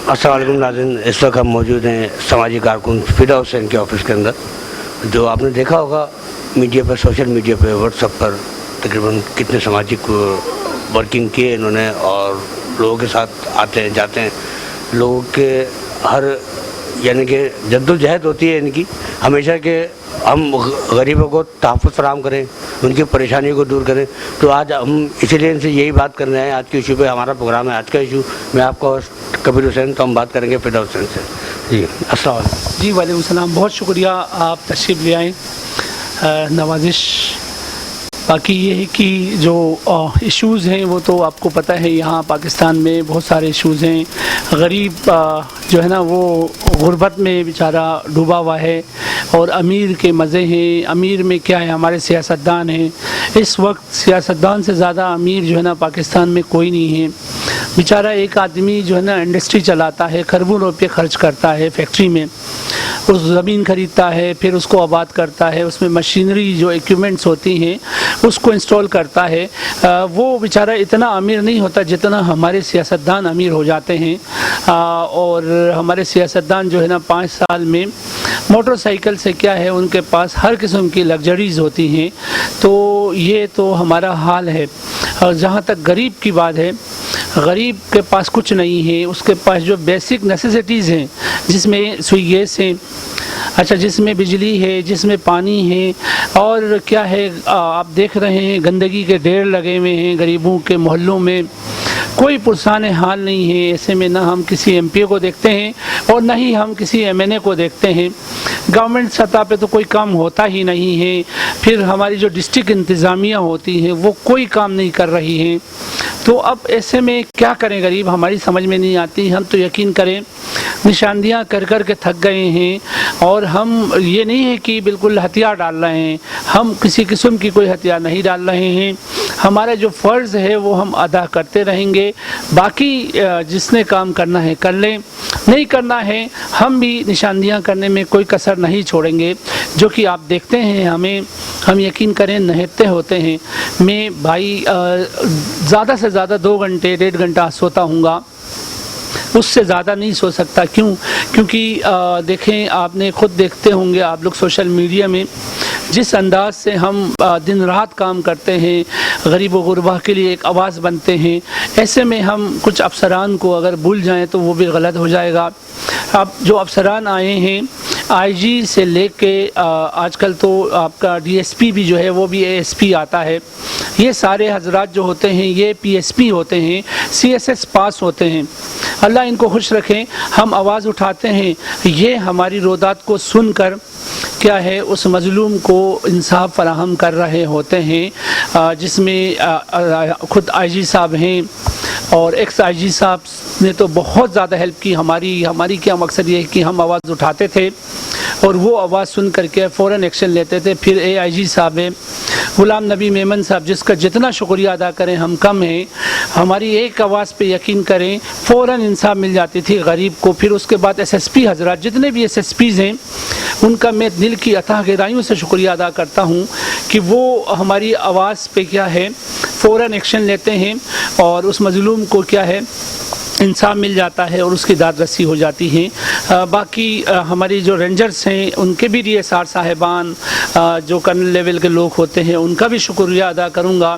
अस्सलाम वालेकुम नाज़रीन, इस वक्त हम मौजूद हैं समाजी कारकुन फिदा हुसैन के ऑफिस के अंदर। जो आपने देखा होगा मीडिया पर, सोशल मीडिया पर, व्हाट्सएप पर तकरीबन कितने सामाजिक वर्किंग किए इन्होंने, और लोगों के साथ आते हैं जाते हैं। लोगों के हर यानी कि जद्दोजहद होती है इनकी हमेशा के हम गरीबों को तहफ़्फ़ुज़ फराहम करें, उनकी परेशानियों को दूर करें। तो आज हम इसीलिए इनसे यही बात करने आए। आज के इशू पे हमारा प्रोग्राम है। आज का इशू मैं आपका होस्ट कबीर हुसैन, तो हम बात करेंगे फिदा हुसैन से। जी अस्सलाम वालेकुम। जी वालेकुम सलाम, बहुत शुक्रिया आप तशरीफ़ ले आएँ। नवाजिश बाकी ये है कि जो इश्यूज़ हैं वो तो आपको पता है, यहाँ पाकिस्तान में बहुत सारे इश्यूज़ हैं। गरीब जो है ना वो गुर्बत में बेचारा डूबा हुआ है, और अमीर के मज़े हैं। अमीर में क्या है, हमारे सियासतदान हैं। इस वक्त सियासतदान से ज़्यादा अमीर जो है ना पाकिस्तान में कोई नहीं है। बेचारा एक आदमी जो है ना इंडस्ट्री चलाता है, खरबों रुपये खर्च करता है फैक्ट्री में, उस ज़मीन ख़रीदता है, फिर उसको आबाद करता है, उसमें मशीनरी जो इक्विपमेंट्स होती हैं उसको इंस्टॉल करता है। वो बेचारा इतना अमीर नहीं होता जितना हमारे सियासतदान अमीर हो जाते हैं। और हमारे सियासतदान जो है ना 5 साल में मोटरसाइकिल से क्या है, उनके पास हर किस्म की लग्जरीज़ होती हैं। तो ये तो हमारा हाल है। और जहाँ तक गरीब की बात है, गरीब के पास कुछ नहीं है। उसके पास जो बेसिक नेसेसिटीज़ हैं, जिसमें सुई गैस है, अच्छा, जिसमें बिजली है, जिसमें पानी है, और क्या है आप देख रहे हैं गंदगी के ढेर लगे हुए हैं गरीबों के मोहल्लों में। कोई पुरसान हाल नहीं है। ऐसे में ना हम किसी एमपी को देखते हैं और ना ही हम किसी एमएनए को देखते हैं। गवर्नमेंट सतह पे तो कोई काम होता ही नहीं है। फिर हमारी जो डिस्ट्रिक्ट इंतज़ामिया होती हैं वो कोई काम नहीं कर रही हैं। तो अब ऐसे में क्या करें गरीब, हमारी समझ में नहीं आती। हम तो यकीन करें निशानदियाँ कर कर के थक गए हैं। और हम ये नहीं है कि बिल्कुल हथियार डाल रहे हैं, हम किसी किस्म की कोई हथियार नहीं डाल रहे हैं। हमारा जो फ़र्ज़ है वो हम अदा करते रहेंगे। बाकी जिसने काम करना है कर लें, नहीं करना है हम भी निशानदियाँ करने में कोई कसर नहीं छोड़ेंगे। जो कि आप देखते हैं हम यकीन करें नहते होते हैं। मैं भाई ज़्यादा से ज़्यादा 2 घंटे 1.5 घंटा सोता हूँगा, उससे ज़्यादा नहीं सो सकता। क्योंकि देखें, आपने ख़ुद देखते होंगे आप लोग सोशल मीडिया में जिस अंदाज से हम दिन रात काम करते हैं, गरीब व गुरबा के लिए एक आवाज़ बनते हैं। ऐसे में हम कुछ अफसरान को अगर भूल जाएं तो वो भी गलत हो जाएगा। अब जो अफसरान आए हैं, आईजी से लेके आजकल तो आपका डीएसपी भी जो है वो भी एएसपी आता है। ये सारे हजरात जो होते हैं ये पीएसपी होते हैं, सीएसएस पास होते हैं। अल्लाह इनको खुश रखें। हम आवाज़ उठाते हैं, ये हमारी रोदात को सुनकर क्या है उस मज़लूम को इंसाफ फराहम कर रहे होते हैं। जिसमें ख़ुद आईजी साहब हैं और एक्स आईजी साहब ने तो बहुत ज़्यादा हेल्प की। हमारी क्या मकसद ये है कि हम आवाज़ उठाते थे और वो आवाज़ सुन करके फ़ौरन एक्शन लेते थे। फिर एआईजी साहब है, गुलाम नबी मेमन साहब, जिसका जितना शुक्रिया अदा करें हम कम है। हमारी एक आवाज़ पे यकीन करें फ़ौरन इंसाफ मिल जाती थी गरीब को। फिर उसके बाद एसएसपी हजरात, जितने भी एसएसपीज़ हैं, उनका मैं दिल की अथाह गहराइयों से शुक्रिया अदा करता हूँ कि वो हमारी आवाज़ पे क्या है फ़ौरन एक्शन लेते हैं और उस मज़लूम को क्या है इंसाफ मिल जाता है और उसकी दाद रसी हो जाती है। बाकी हमारी जो रेंजर्स हैं उनके भी डीएसआर साहिबान, जो कर्नल लेवल के लोग होते हैं, उनका भी शुक्रिया अदा करूँगा।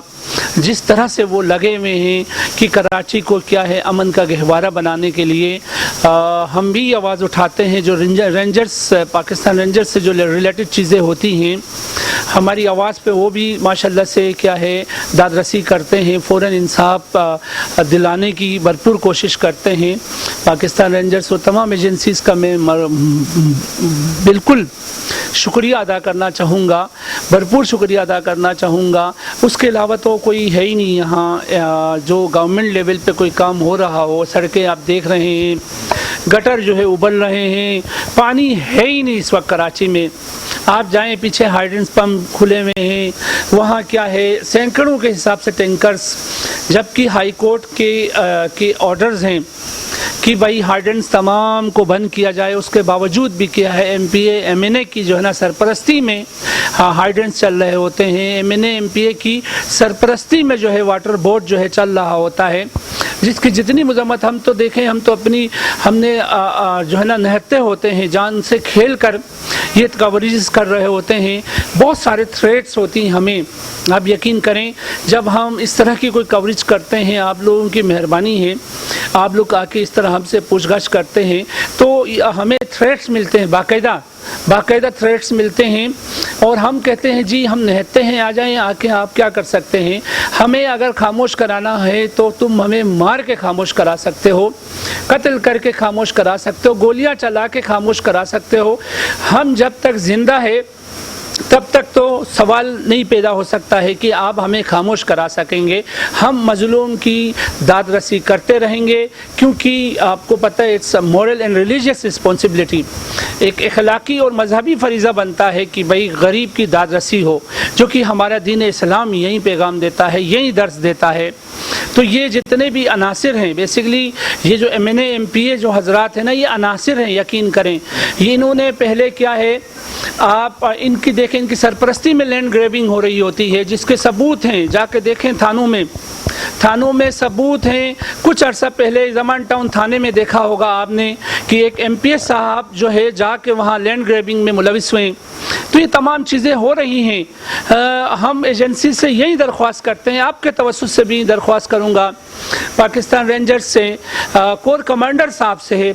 जिस तरह से वो लगे हुए हैं कि कराची को क्या है अमन का गहवारा बनाने के लिए हम भी आवाज़ उठाते हैं। जो रेंजर्स पाकिस्तान रेंजर्स से जो रिलेटेड चीज़ें होती हैं, हमारी आवाज़ पे वो भी माशाल्लाह से क्या है दाद रसी करते हैं, फ़ौरन इंसाफ दिलाने की भरपूर कोशिश करते हैं। पाकिस्तान रेंजर्स और तमाम एजेंसीज़ का मैं बिल्कुल शुक्रिया अदा करना चाहूँगा, भरपूर शुक्रिया अदा करना चाहूँगा। उसके अलावा तो कोई है ही नहीं यहाँ जो गवर्नमेंट लेवल पे कोई काम हो रहा हो। सड़कें आप देख रहे हैं, गटर जो है उबल रहे हैं, पानी है ही नहीं इस वक्त कराची में। आप जाएं पीछे हाइड्रेंस पंप खुले हुए हैं, वहाँ क्या है सैकड़ों के हिसाब से टैंकर्स, जबकि हाई कोर्ट के ऑर्डर्स हैं कि भाई हाइड्रेंस तमाम को बंद किया जाए। उसके बावजूद भी क्या है एमपीए एमएनए की जो है ना सरपरस्ती में हाइड्रेंस चल रहे होते हैं। एमएनए एमपीए की सरपरस्ती में जो है वाटर बोर्ड जो है चल रहा होता है। جس کی جتنی مذمت ہم تو دیکھیں، ہم تو اپنی ہم نے جو ہے نا نہتے ہوتے ہیں، جان سے کھیل کر یہ کوریجز کر رہے ہوتے ہیں، بہت سارے تھریٹس ہوتی ہیں ہمیں. آپ یقین کریں جب ہم اس طرح کی کوئی کوریج کرتے ہیں، آپ لوگوں کی مہربانی ہے، آپ لوگ آ کے اس طرح ہم سے پوچھ گچھ کرتے ہیں تو ہمیں تھریٹس ملتے ہیں، باقاعدہ تھریٹس ملتے ہیں، اور ہم کہتے ہیں جی ہم نہتے ہیں، آ جائیں، آ کے آپ کیا کر سکتے ہیں. ہمیں اگر خاموش کرانا ہے تو تم ہمیں مار کے خاموش کرا سکتے ہو، قتل کر کے خاموش کرا سکتے ہو، گولیاں چلا کے خاموش کرا سکتے ہو. ہم جب تک زندہ ہے تب تک تو سوال نہیں پیدا ہو سکتا ہے کہ آپ ہمیں خاموش کرا سکیں گے. ہم مظلوم کی داد رسی کرتے رہیں گے، کیونکہ آپ کو پتہ ہے it's moral and religious responsibility, ایک اخلاقی اور مذہبی فریضہ بنتا ہے کہ بھئی غریب کی داد رسی ہو، جو کہ ہمارا دین اسلام یہی پیغام دیتا ہے، یہی درس دیتا ہے. تو یہ جتنے بھی عناصر ہیں، بیسیکلی یہ جو M N A M P A جو حضرات ہیں نا، یہ عناصر ہیں، یقین کریں. یہ انہوں نے پہلے کیا ہے، آپ ان کی دیکھیں، ان کی سرپرستی میں لینڈ گریبنگ ہو رہی ہوتی ہے، جس کے ثبوت ہیں. جا کے دیکھیں تھانوں میں ثبوت ہیں. کچھ عرصہ پہلے زمان ٹاؤن تھانے میں دیکھا ہوگا آپ نے کہ ایک ایم پی ایس صاحب جو ہے جا کے وہاں لینڈ گریبنگ میں ملوث ہوئے. تو یہ تمام چیزیں ہو رہی ہیں. ہم ایجنسی سے یہی درخواست کرتے ہیں، آپ کے توسط سے بھی درخواست کروں گا، پاکستان رینجرز سے، کور کمانڈر صاحب سے،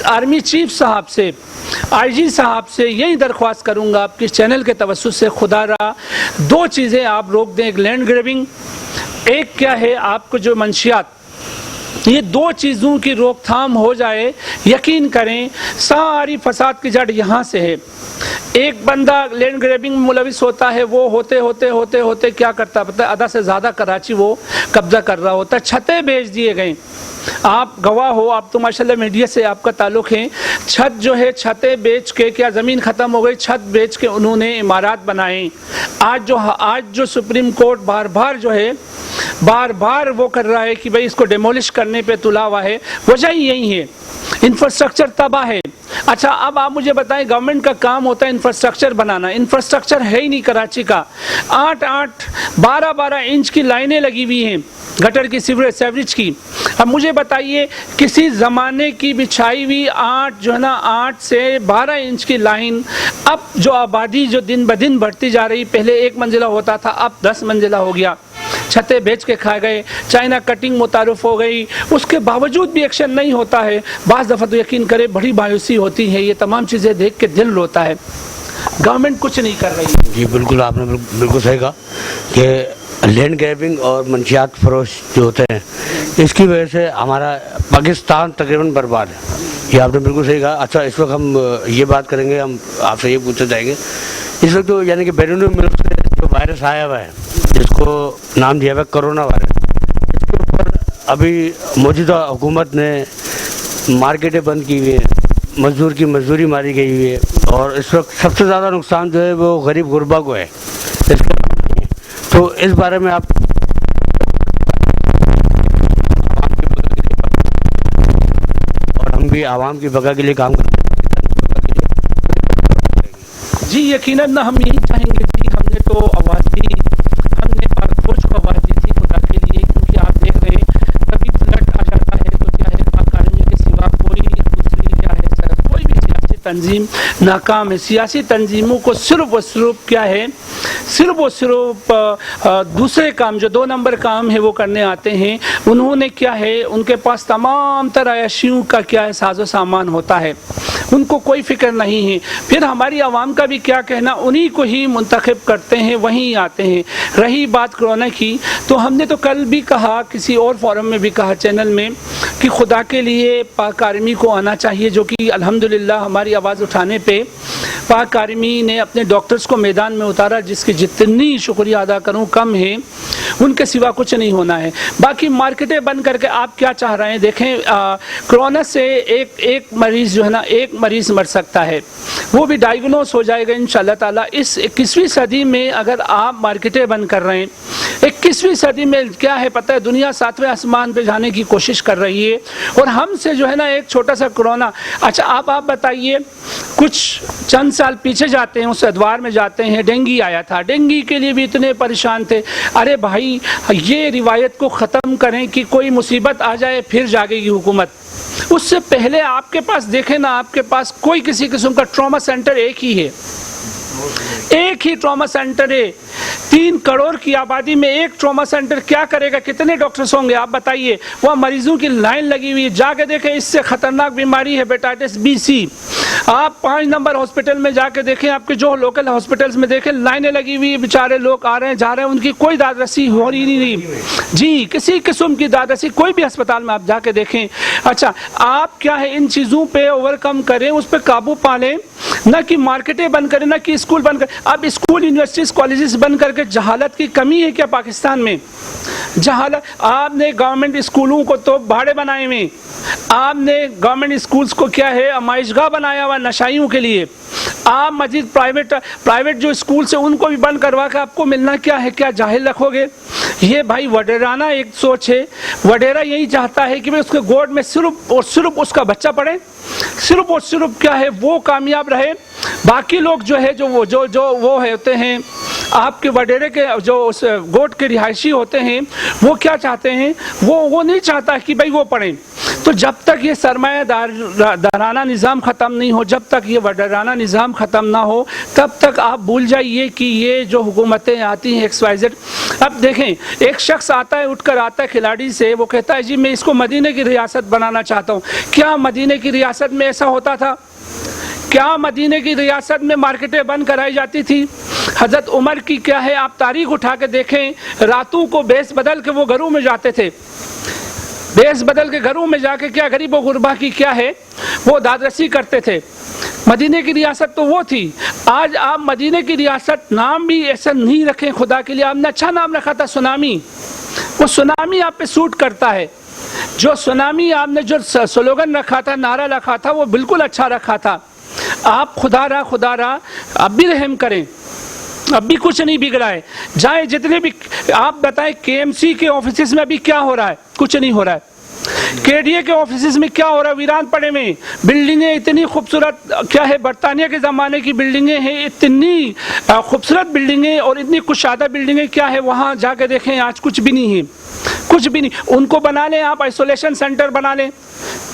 آرمی چیف صاحب سے، آئی جی صاحب سے یہی درخواست کروں گا آپ کے چینل کے توسط سے، خدا را دو چیزیں آپ روک دیں. ایک لینڈ گریبنگ، ایک کیا ہے آپ کو جو منشیات، یہ دو چیزوں کی روک تھام ہو جائے، یقین کریں ساری فساد کی جڑ یہاں سے ہے. ایک بندہ لینڈ گریبنگ میں ملوث ہوتا ہے، وہ ہوتے کیا کرتا ہے پتہ ہے، آدھا سے زیادہ کراچی وہ قبضہ کر رہا ہوتا ہے. چھتیں بیچ دیے گئے، آپ گواہ ہو، آپ تو ماشاءاللہ میڈیا سے آپ کا تعلق ہے. چھت جو ہے، چھتیں بیچ کے، کیا زمین ختم ہو گئی، چھت بیچ کے انہوں نے عمارات بنائے. آج جو سپریم کورٹ بار بار وہ کر رہا ہے کہ بھئی اس کو ڈیمولش کرنے پہ تلا ہوا ہے، وجہ ہی یہی ہے، انفراسٹرکچر تباہ ہے. اچھا اب آپ مجھے بتائیں، گورنمنٹ کا کام ہوتا ہے انفراسٹرکچر بنانا، انفراسٹرکچر ہے ہی نہیں کراچی کا. 12 انچ کی لائنیں لگی ہوئی ہیں گٹر کی، سیوریج کی. اب مجھے بتائیے کسی زمانے کی بچھائی ہوئی 8 سے 12 انچ کی لائن، اب جو آبادی جو دن بدن بڑھتی جا رہی، پہلے 1 منزلہ ہوتا تھا، اب 10 منزلہ ہو گیا. چھتیں بیچ کے کھا گئے، چائنا کٹنگ متعارف ہو گئی، اس کے باوجود بھی ایکشن نہیں ہوتا ہے. بعض دفعہ تو یقین کرے بڑی مایوسی ہوتی ہے، یہ تمام چیزیں دیکھ کے دل روتا ہے. گورنمنٹ کچھ نہیں کر رہی. جی بالکل، آپ نے بالکل صحیح کہا کہ لینڈ گریبنگ اور منشیات فروش جو ہوتے ہیں، اس کی وجہ سے ہمارا پاکستان تقریباً برباد ہے. یہ آپ نے بالکل صحیح کہا. اچھا اس وقت ہم یہ بات کریں گے، ہم آپ سے یہ پوچھنا چاہیں گے، اس وقت جو یعنی کہ بیرون ملک سے جو وائرس آیا ہوا ہے، جس کو نام دیا ہوا ہے کرونا وائرس، اس کے اوپر ابھی موجودہ حکومت نے مارکیٹیں بند کی ہوئی ہیں، مزدور کی مزدوری ماری گئی ہوئی ہے، اور اس وقت سب سے زیادہ نقصان جو ہے وہ غریب غربا کو ہے. تو اس بارے میں آپ اور ہم بھی عوام کی بقا کے لیے کام کرتے ہیں. جی یقیناً ہم یہی چاہیں گے. جی ہم نے تو آواز دی، ہم نے پاک فوج کو آواز دی تھی خدا کے لیے، کیونکہ آپ دیکھ رہے ہیں کبھی فلٹ آ جاتا ہے تو کیا ہے، پاک آرمی کے سوا کوئی دوسری کیا ہے، کوئی بھی سیاسی تنظیم ناکام ہے. سیاسی تنظیموں کو صرف و صرف کیا ہے، صرف و صرف دوسرے کام جو 2 نمبر کام ہے وہ کرنے آتے ہیں. انہوں نے کیا ہے، ان کے پاس تمام طرح عیاشیوں کا کیا ہے ساز و سامان ہوتا ہے، ان کو کوئی فکر نہیں ہے. پھر ہماری عوام کا بھی کیا کہنا، انہی کو ہی منتخب کرتے ہیں، وہیں آتے ہیں. رہی بات کرونا کی، تو ہم نے تو کل بھی کہا، کسی اور فورم میں بھی کہا چینل میں، کہ خدا کے لیے پاک آرمی کو آنا چاہیے، جو کہ الحمدللہ ہماری آواز اٹھانے پہ پاک آرمی نے اپنے ڈاکٹرز کو میدان میں اتارا، جس کی جتنی شکریہ ادا کروں کم ہے. ان کے سوا کچھ نہیں ہونا ہے. باقی مارکیٹیں بند کر کے آپ کیا چاہ رہے ہیں؟ دیکھیں کرونا سے ایک مریض جو ہے نا، ایک مریض مر سکتا ہے، وہ بھی ڈائیگنوز ہو جائے گا انشاءاللہ تعالیٰ. اس 21ویں صدی میں اگر آپ مارکیٹیں بند کر رہے ہیں، 21ویں صدی میں کیا ہے پتہ ہے، دنیا 7ویں آسمان پہ جانے کی کوشش کر رہی ہے، اور ہم سے جو ہے نا ایک چھوٹا سا کرونا. اچھا آپ بتائیے، کچھ چند سال پیچھے جاتے ہیں، اس ادوار میں جاتے ہیں، ڈینگی آیا تھا، ڈینگی کے لیے بھی اتنے پریشان تھے. ارے بھائی بھائی یہ روایت کو ختم کریں کہ کوئی مصیبت آ جائے پھر جاگے گی حکومت. اس سے پہلے آپ کے پاس دیکھیں نا, آپ کے پاس کوئی کسی قسم کا ٹراما سینٹر ایک ہی ہے, ایک ہی ٹراما سینٹر ہے. 3 کروڑ کی آبادی میں ایک ٹراما سینٹر کیا کرے گا؟ کتنے ڈاکٹرز ہوں گے آپ بتائیے؟ وہ مریضوں کی لائن لگی ہوئی ہے. جا کے دیکھیں, اس سے خطرناک بیماری ہے ہیپیٹائٹس بی سی. آپ 5 نمبر ہاسپٹل میں جا کے دیکھیں, آپ کے جو لوکل ہاسپٹلس میں دیکھیں, لائنیں لگی ہوئی, بیچارے لوگ آ رہے ہیں جا رہے ہیں, ان کی کوئی داد رسی ہو رہی نہیں جی, کسی قسم کی داد رسی کوئی بھی اسپتال میں آپ جا کے دیکھیں. اچھا, آپ کیا ہے ان چیزوں پہ اوور کم کریں, اس پہ قابو پالیں, نہ کہ مارکیٹیں بند کریں, نہ کہ اسکول بند کریں. اب اسکول, یونیورسٹیز, کالجز بند کر کے جہالت کی کمی ہے کیا پاکستان میں؟ جہالت. آپ نے گورنمنٹ اسکولوں کو تو بھاڑے بنائے ہوئے, آپ نے گورنمنٹ اسکولز کو کیا ہے آمائش گاہ بنایا ہوا نشائیوں کے لیے. آپ مزید پرائیویٹ جو اسکولز ہیں ان کو بھی بند کروا کے آپ کو ملنا کیا ہے؟ کیا جاہل رکھو گے؟ یہ بھائی وڈیرانہ ایک سوچ ہے. وڈیرا یہی چاہتا ہے کہ اس کے گوڈ میں صرف اور صرف اس کا بچہ پڑھے, صرف اور صرف کیا ہے وہ کامیاب رہے. باقی لوگ جو ہے جو وہ ہوتے ہیں آپ کے وڈیرے کے جو اس گوٹ کے رہائشی ہوتے ہیں, وہ کیا چاہتے ہیں؟ وہ نہیں چاہتا کہ بھائی وہ پڑھیں. تو جب تک یہ سرمایہ دارانہ نظام ختم نہیں ہو, جب تک یہ وڈیرانہ نظام ختم نہ ہو, تب تک آپ بھول جائیے کہ یہ جو حکومتیں آتی ہیں XYZ. اب دیکھیں, ایک شخص آتا ہے, اٹھ کر آتا ہے کھلاڑی سے, وہ کہتا ہے جی میں اس کو مدینے کی ریاست بنانا چاہتا ہوں. کیا مدینے کی ریاست میں ایسا ہوتا تھا؟ کیا مدینے کی ریاست میں مارکیٹیں بند کرائی جاتی تھی؟ حضرت عمر کی کیا ہے, آپ تاریخ اٹھا کے دیکھیں, راتوں کو بیس بدل کے وہ گھروں میں جاتے تھے, بیس بدل کے گھروں میں جا کے کیا غریب و غربا کی کیا ہے وہ داد رسی کرتے تھے. مدینے کی ریاست تو وہ تھی. آج آپ مدینے کی ریاست نام بھی ایسا نہیں رکھیں خدا کے لیے. آپ نے اچھا نام رکھا تھا سونامی, وہ سونامی آپ پہ سوٹ کرتا ہے. جو سونامی آپ نے جو سلوگن رکھا تھا, نعرہ رکھا تھا, وہ بالکل اچھا رکھا تھا. آپ خدا را اب بھی رحم کریں, اب بھی کچھ نہیں بگڑا ہے. جائیں جتنے بھی آپ بتائیں KMC کے آفیسز میں ابھی کیا ہو رہا ہے؟ کچھ نہیں ہو رہا ہے. KDA کے آفیسز میں کیا ہو رہا ہے؟ ویران پڑے میں. بلڈنگیں اتنی خوبصورت کیا ہے, برطانیہ کے زمانے کی بلڈنگیں ہیں, اتنی خوبصورت بلڈنگیں اور اتنی کشادہ بلڈنگیں کیا ہے, وہاں جا کے دیکھیں آج کچھ بھی نہیں ہے, کچھ بھی نہیں. ان کو بنا لیں آپ, آئسولیشن سینٹر بنا لیں.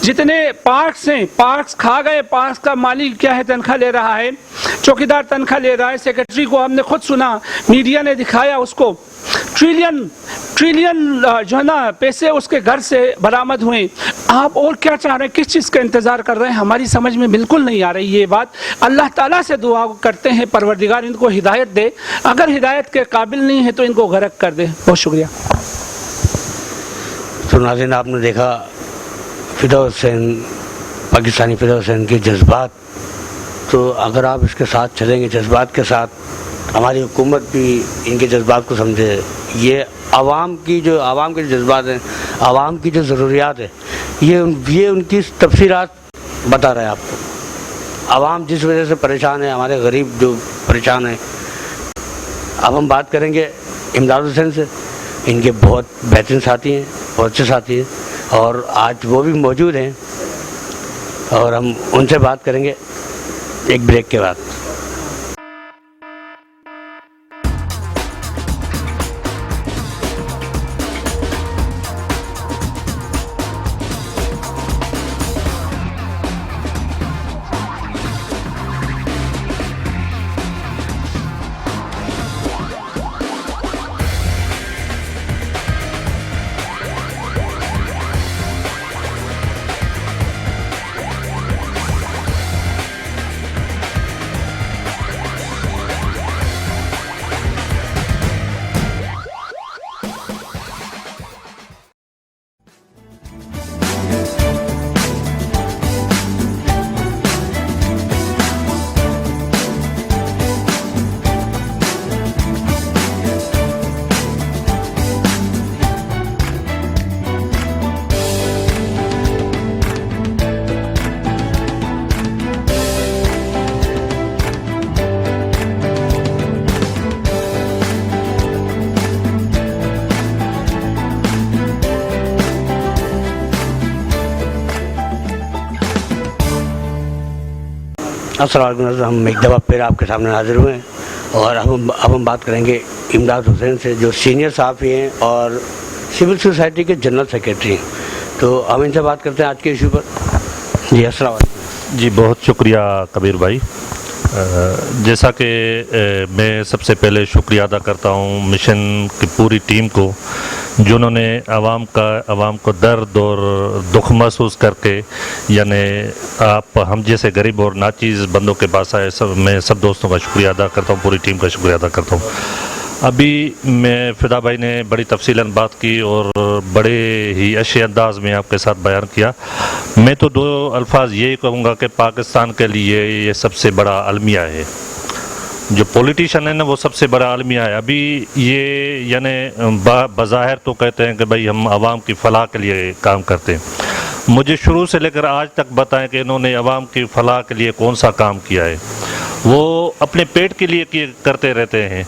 جتنے پارکس ہیں, پارکس کھا گئے, پارکس کا مالک کیا ہے تنخواہ لے رہا ہے, چوکیدار تنخواہ لے رہا ہے, سیکرٹری کو ہم نے خود سنا, میڈیا نے دکھایا اس کو, ٹریلین جو ہے نا پیسے اس کے گھر سے برآمد ہوئے. آپ اور کیا چاہ رہے ہیں؟ کس چیز کا انتظار کر رہے ہیں؟ ہماری سمجھ میں بالکل نہیں آ رہی یہ بات. اللہ تعالیٰ سے دعا کرتے ہیں پروردگار ان کو ہدایت دے, اگر ہدایت کے قابل نہیں ہے تو ان کو غرق کر دے. بہت شکریہ. تو ناظرین, آپ نے دیکھا فدا حسین, پاکستانی فدا حسین کے جذبات. تو اگر آپ اس کے ساتھ چلیں گے, جذبات کے ساتھ, ہماری حکومت بھی ان کے جذبات کو سمجھے. یہ عوام کے جو جذبات ہیں, عوام کی جو ضروریات ہے, یہ ان کی تفصیلات بتا رہے ہیں آپ کو. عوام جس وجہ سے پریشان ہے, ہمارے غریب جو پریشان ہیں. اب ہم بات کریں گے امداد حسین سے. ان کے بہت بہترین ساتھی ہیں, بہت اچھے ساتھی ہیں, اور آج وہ بھی موجود ہیں, اور ہم ان سے بات کریں گے ایک بریک کے بعد. السلام علیکم. ہم ایک دفعہ پھر آپ کے سامنے حاضر ہوئے ہیں, اور اب ہم بات کریں گے इमदाद हुसैन से, जो सीनियर साहबी हैं और सिविल सोसाइटी के जनरल सेक्रेटरी हैं। तो हम इनसे बात करते हैं आज के इशू पर। जी अस्सलाम वालेकुम। जी बहुत शुक्रिया कबीर भाई। जैसा कि मैं सबसे पहले शुक्रिया अदा करता हूँ मिशन की पूरी टीम को, जिन्होंने आवाम को दर्द और दुख महसूस करके, यानी आप हम जैसे गरीब और नाचीज़ बंदों के पास आए। मैं सब दोस्तों का शुक्रिया अदा करता हूँ, पूरी टीम का शुक्रिया अदा करता हूँ। अभी मैं फ़िदा भाई ने बड़ी तफसीलन बात की और बड़े ही अच्छे अंदाज में आपके साथ बयान किया। मैं तो दो अल्फाज यही कहूँगा कि पाकिस्तान के लिए ये सबसे बड़ा अलमिया है। जो पॉलिटिशियन है ना, वो सबसे बड़ा अलमिया है। अभी ये यानी बज़ाहिर तो कहते हैं कि भाई हम आवाम की फ़लाह के लिए काम करते हैं। मुझे शुरू से लेकर आज तक बताएं कि इन्होंने आवाम की फ़लाह के लिए कौन सा काम किया है। वो अपने पेट के लिए करते रहते हैं।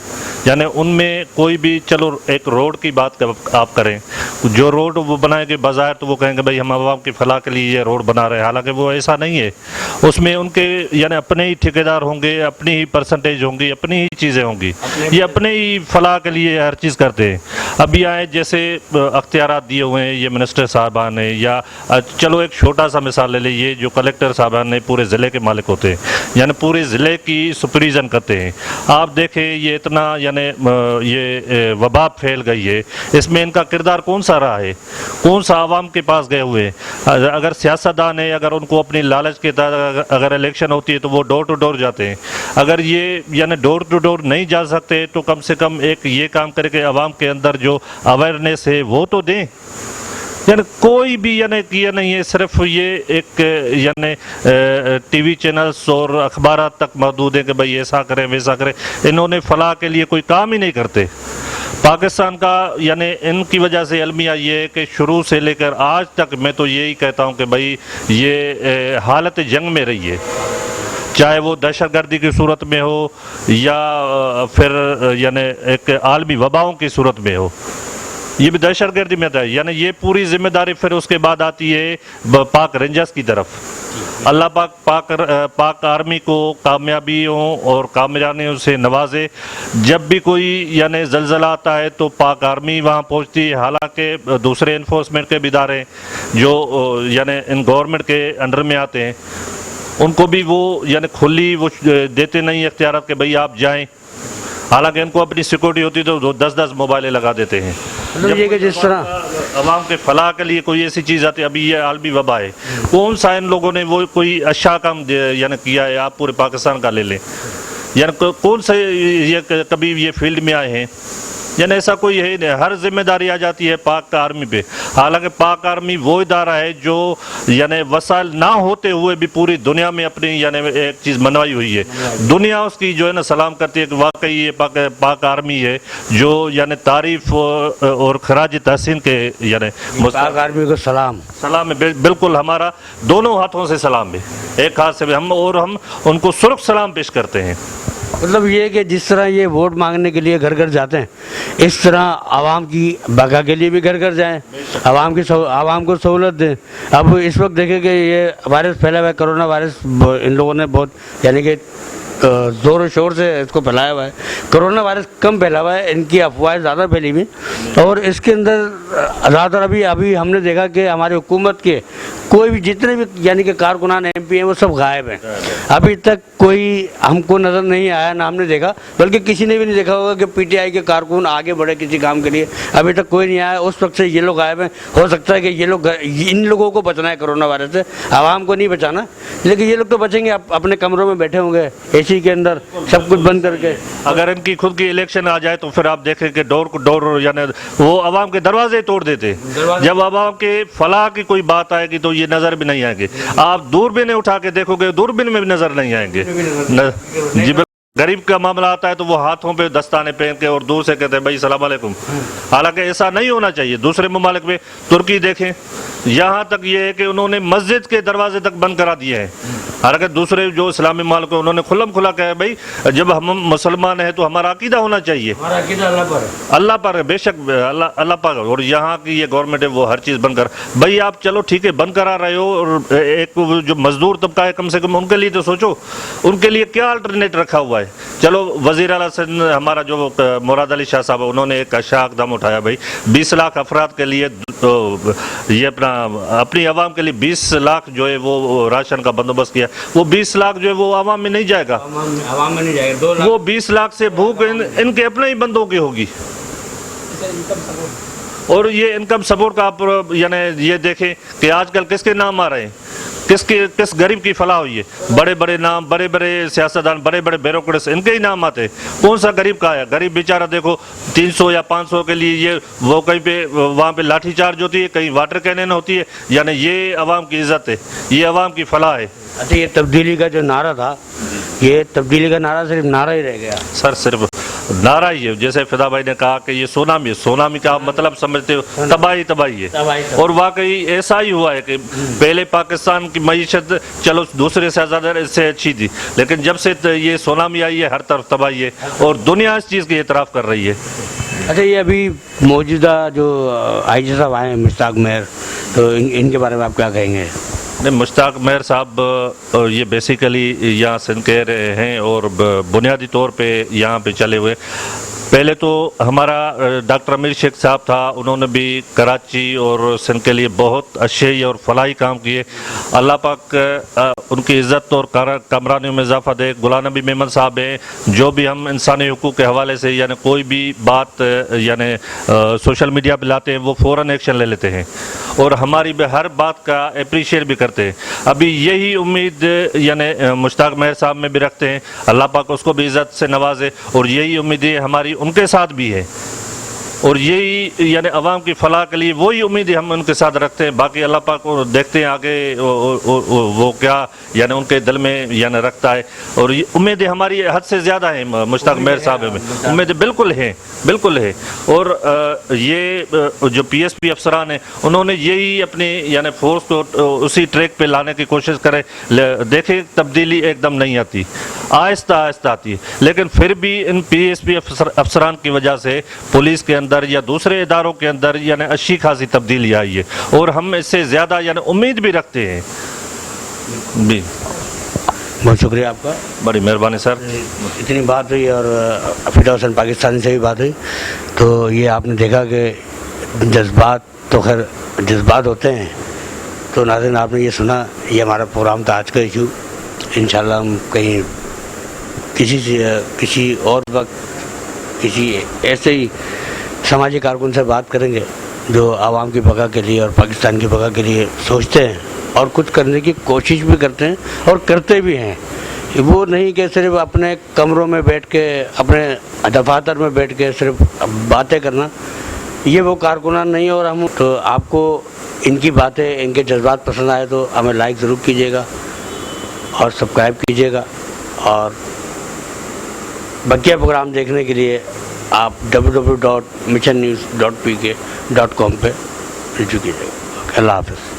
यानी उनमें कोई भी, चलो एक रोड की बात आप करें, जो रोड वो बनाएंगे बाज़ार तो वो कहेंगे भाई हम आवाम की फलाह के लिए ये रोड बना रहे हैं, हालांकि वो ऐसा नहीं है। उसमें उनके यानी अपने ही ठेकेदार होंगे, अपनी ही परसेंटेज होंगी, अपनी ही चीज़ें होंगी, ये अपने ही फलाह के लिए हर चीज़ करते हैं। अभी आए जैसे अख्तियारात दिए हुए हैं ये मिनिस्टर साहबान ने, या चलो एक छोटा सा मिसाल ले लीजिए, जो कलेक्टर साहबान ने पूरे ज़िले के मालिक होते हैं, यानी पूरे ज़िले की सुपरविज़न करते हैं। आप देखें ये इतना यानी ये वबा फैल गई है, इसमें इनका किरदार कौन सा रहा है, कौन सा आवाम के पास गए हुए। अगर सियासतदान है, अगर उनको अपनी लालच के तहत अगर इलेक्शन होती है तो वो डोर टू डोर जाते हैं। अगर ये यानी डोर टू डोर नहीं जा सकते तो कम से कम एक ये काम करे कि आवाम के अंदर जो अवेयरनेस है वो तो दें। यानी कोई भी यानी किया नहीं है, सिर्फ ये एक यानी टीवी चैनल्स और अखबारात तक महदूद है कि भाई ऐसा करें वैसा करें। इन्होंने फलाह के लिए कोई काम ही नहीं करते। पाकिस्तान का यानी इनकी वजह से अलमिया ये है कि शुरू से लेकर आज तक मैं तो यही कहता हूँ कि भाई ये हालत जंग में रही है, चाहे वो दहशतगर्दी की सूरत में हो या फिर यानी एक आलमी वबाओं की सूरत में हो। ये भी दहशतगर्दी में था, यानी ये पूरी जिम्मेदारी फिर उसके बाद आती है पाक रेंजर्स की तरफ। अल्लाह पाक आर्मी को कामयाबियों और कामयाबियों से नवाजे। जब भी कोई यानी ज़लज़ला आता है तो पाक आर्मी वहाँ पहुँचती है। हालांकि दूसरे इन्फोर्समेंट के भी इदारे जो यानी इन गवर्नमेंट के अंडर में आते हैं, उनको भी वो यानी खुली वो देते नहीं इख्तियार कि भाई आप जाएँ। हालांकि इनको अपनी सिक्योरिटी होती तो 10-10 मोबाइलें लगा देते हैं। मतलब ये कि जिस तरह अवाम के फलाह के लिए कोई ऐसी चीज़ आती है, अभी ये आलमी वबा है, कौन सा इन लोगों ने वो कोई अच्छा काम यानी किया है। आप पूरे पाकिस्तान का ले लें, यानी कौन सा ये कभी ये फील्ड में आए हैं, यानी ऐसा कोई है नहीं। हर जिम्मेदारी आ जाती है पाक आर्मी पे। हालांकि पाक आर्मी वो इदारा है जो यानी वसाइल ना होते हुए भी पूरी दुनिया में अपनी यानी एक चीज़ मनवाई हुई है। दुनिया उसकी जो है ना सलाम करती है कि वाकई ये पाक आर्मी है जो यानी तारीफ और खराज तहसीन के यानी पाक आर्मी को सलाम है। बिल्कुल हमारा दोनों हाथों से सलाम है, एक हाथ से भी हम उनको सुर्ख सलाम पेश करते हैं। मतलब ये कि जिस तरह ये वोट मांगने के लिए घर घर जाते हैं, इस तरह आवाम की बका के लिए भी घर घर जाएं, आवाम को सहूलत दें। अब इस वक्त देखें कि ये वायरस फैला हुआ है, कोरोना वायरस, इन लोगों ने बहुत यानी कि ज़ोर शोर से इसको फैलाया हुआ है। कोरोना वायरस कम फैला हुआ है, इनकी अफवाहें ज़्यादा फैली हुई। और इसके अंदर ज़्यादातर अभी हमने देखा कि हमारी हुकूमत के कोई भी जितने भी यानी कि कारकुनान MP हैं वो सब गायब हैं। अभी तक कोई हमको नज़र नहीं आया, ना हमने देखा, बल्कि किसी ने भी नहीं देखा होगा कि PTI के कारकुन आगे बढ़े किसी काम के लिए। अभी तक कोई नहीं आया। उस वक्त से ये लोग गायब हैं। हो सकता है कि ये लोग इन लोगों को बचना है कोरोना वायरस से, आवाम को नहीं बचाना, लेकिन ये लोग तो बचेंगे अपने कमरों में बैठे होंगे AC के अंदर सब कुछ बंद करके। अगर इनकी खुद की इलेक्शन आ जाए तो फिर आप देखें कि डोर टू डोर यानी वो आवाम के दरवाजे तोड़ देते। जब आवाम के फलाह की कोई बात आएगी तो ये नज़र भी नहीं आएंगे। आप दूरबीन उठा के देखोगे, दूरबीन में भी नज़र नहीं आएंगे। जी गरीब का मामला आता है तो वो हाथों पे दस्ताने पहन के और दूर से कहते हैं भाई सलाम अलैकुम। हालांकि ऐसा नहीं होना चाहिए। दूसरे ममालिक में तुर्की देखें, यहाँ तक ये है कि उन्होंने मस्जिद के दरवाजे तक बंद करा दिए हैं। हालांकि दूसरे जो इस्लामी मालिक हैं उन्होंने खुल्लम खुला कहा भाई जब हम मुसलमान हैं तो हमारा अकीदा होना चाहिए, हमारा अकीदा अल्लाह पर है, बेशक अल्लाह पर। और यहाँ की ये गवर्नमेंट है वो हर चीज़ बंद कर, भाई आप चलो ठीक है बंद करा रहे हो, और एक जो मजदूर तबका है कम से कम उनके लिए तो सोचो, उनके लिए क्या अल्टरनेट रखा हुआ है। चलो वज़ीर आला सिंध हमारा जो मुराद अली शाह साहब, उन्होंने एक अच्छा कदम उठाया भाई, 20 लाख अफराद के लिए तो ये अपनी आवाम के लिए 20 लाख जो है वो राशन का बंदोबस्त किया। वो 20 लाख जो है वो आवाम में नहीं जाएगा, आवाम में नहीं जाएगा। 2 लाख वो 20 लाख से भूख इनके अपने ही बंदों की होगी। और ये इनकम सपोर्ट का आप यानी ये देखें कि आजकल किसके नाम आ रहे हैं, किस गरीब की फलाह हुई है। बड़े बड़े नाम, बड़े बड़े सियासतदान, बड़े बड़े ब्यूरोक्रेट्स, इनके ही नाम आते हैं। कौन सा गरीब का है? गरीब बेचारा देखो 300 या 500 के लिए ये वो कहीं पे वहाँ पे लाठी चार्ज होती है, कहीं वाटर कैनन होती है। यानी ये अवाम की इज्जत है, ये अवाम की फलाह है। अच्छा, ये तब्दीली का जो नारा था, ये तब्दीली का नारा सिर्फ नारा ही रह गया। सर सिर्फ नारा ही है। जैसे फिदा भाई ने कहा कि ये सोनामी का आप मतलब समझते हो, तबाही है। और वाकई ऐसा ही हुआ है कि पहले पाकिस्तान की मईशत चलो दूसरे से ज़्यादा इससे अच्छी थी, लेकिन जब से ये सोनामी आई है हर तरफ तबाही है और दुनिया इस चीज़ की एतराफ़ कर रही है। अच्छा, ये अभी मौजूदा जो आईजी साहब आए हैं मुश्ताक मेहर, तो इनके बारे में आप क्या कहेंगे? नहीं, मुश्ताक मेहर साहब ये बेसिकली यहाँ सिंध के रहे हैं और बुनियादी तौर पे यहाँ पे चले हुए। पहले तो हमारा डॉक्टर अमीर शेख साहब था, उन्होंने भी कराची और सिंध के लिए बहुत अच्छे और फलाही काम किए। अल्लाह पाक उनकी इज़्ज़त और कमरानियों में इजाफा दे। गुलाम नबी मेमन साहब हैं, जो भी हम इंसानी हुकूक के हवाले से यानी कोई भी बात यानी सोशल मीडिया पे लाते हैं, वो फ़ौरन एक्शन ले लेते हैं और हमारी हर बात का अप्रिशिएट भी करते हैं। अभी यही उम्मीद यानी मुश्ताक मेहर साहब में भी रखते हैं, अल्लाह पाक उसको भी इज़्ज़त से नवाजे और यही उम्मीदें हमारी उनके साथ भी है और यही यानी अवाम की फलाह के लिए वही उम्मीदें हम उनके साथ रखते हैं। बाकी अल्लाह पाक को देखते हैं आगे वो क्या यानी उनके दिल में यानी रखता है। और ये उम्मीदें हमारी हद से ज़्यादा हैं मुश्ताक मेहर साहब में, उम्मीदें बिल्कुल है। और ये जो PSP अफसरान हैं, उन्होंने यही अपनी यानी फोर्स को उसी ट्रैक पे लाने की कोशिश करें। देखें, तब्दीली एकदम नहीं आती, आहिस्ता आहिस्ता आती है, लेकिन फिर भी इन PSP अफसरान की वजह से पुलिस के अंदर या दूसरे इदारों के अंदर यानी अच्छी खासी तब्दीली आई है और हम इससे ज़्यादा यानी उम्मीद भी रखते हैं भी। बहुत शुक्रिया आपका, बड़ी मेहरबानी सर। इतनी बात हुई और फिदा हुसैन पाकिस्तानी से भी बात हुई, तो ये आपने देखा कि जज्बात तो खैर जज्बात होते हैं। तो नाज़रीन, आपने ये सुना, ये हमारा प्रोग्राम था आज का इशू। इंशाल्लाह हम कहीं किसी और वक्त किसी ऐसे ही समाजी कारकुन से बात करेंगे जो आवाम की बका के लिए और पाकिस्तान की बका के लिए सोचते हैं और कुछ करने की कोशिश भी करते हैं और करते भी हैं। वो नहीं कि सिर्फ अपने कमरों में बैठ के, अपने दफातर में बैठ के सिर्फ बातें करना, ये वो कारकुनान नहीं। और हम तो आपको इनकी बातें, इनके जज्बात पसंद आए तो हमें लाइक ज़रूर कीजिएगा और सब्सक्राइब कीजिएगा। और बकिया प्रोग्राम देखने के लिए आप www.missionnews.pk.com पे रुजू कीजिएगा। अल्लाह हाफ़िज़।